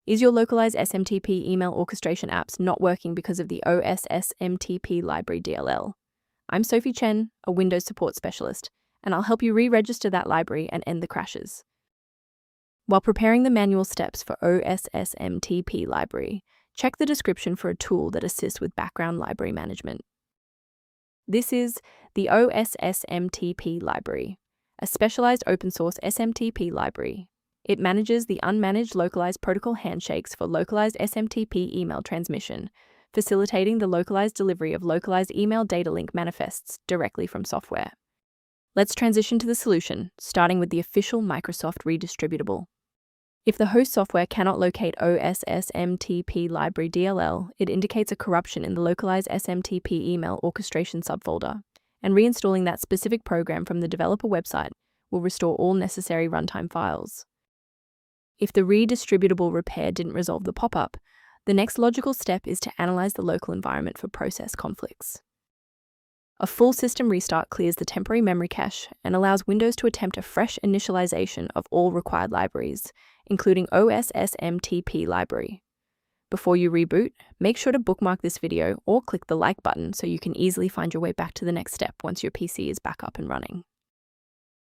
Is your localized SMTP email orchestration apps not working because of the Ossmtp.dll? I'm Sophie Chen, a Windows support specialist, and I'll help you re-register that library and end the crashes. While preparing the manual steps for Ossmtp library, check the description for a tool that assists with background library management. This is the Ossmtp library, a specialized open-source SMTP library. It manages the unmanaged localized protocol handshakes for localized SMTP email transmission, facilitating the localized delivery of localized email data link manifests directly from software. Let's transition to the solution, starting with the official Microsoft redistributable. If the host software cannot locate Ossmtp library DLL, it indicates a corruption in the localized SMTP email orchestration subfolder, and reinstalling that specific program from the developer website will restore all necessary runtime files. If the redistributable repair didn't resolve the pop-up, the next logical step is to analyze the local environment for process conflicts. A full system restart clears the temporary memory cache and allows Windows to attempt a fresh initialization of all required libraries, including Ossmtp library. Before you reboot, make sure to bookmark this video or click the like button so you can easily find your way back to the next step once your PC is back up and running.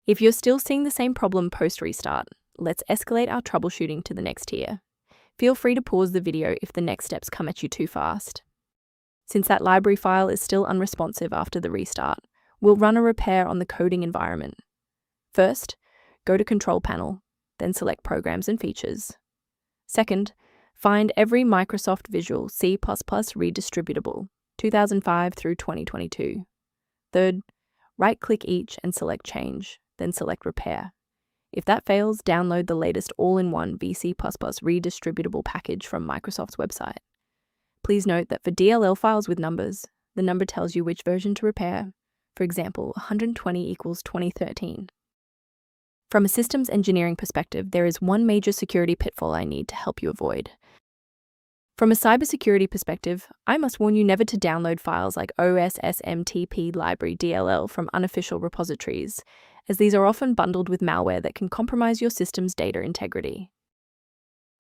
If you're still seeing the same problem post-restart, let's escalate our troubleshooting to the next tier. Feel free to pause the video if the next steps come at you too fast. Since that library file is still unresponsive after the restart, we'll run a repair on the coding environment. First, go to Control Panel, then select Programs and Features. Second, find every Microsoft Visual C++ redistributable, 2005 through 2022. Third, right-click each and select Change, then select Repair. If that fails, download the latest all-in-one VC++ redistributable package from Microsoft's website. Please note that for DLL files with numbers, the number tells you which version to repair. For example, 120 equals 2013. From a systems engineering perspective, there is one major security pitfall I need to help you avoid. From a cybersecurity perspective, I must warn you never to download files like Ossmtp library DLL from unofficial repositories, as these are often bundled with malware that can compromise your system's data integrity.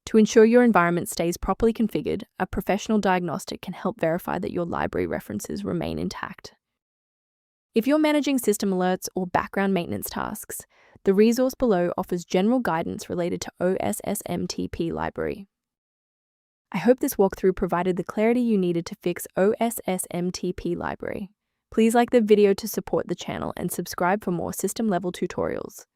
To ensure your environment stays properly configured, a professional diagnostic can help verify that your library references remain intact. If you're managing system alerts or background maintenance tasks, the resource below offers general guidance related to Ossmtp library. I hope this walkthrough provided the clarity you needed to fix Ossmtp library. Please like the video to support the channel and subscribe for more system-level tutorials.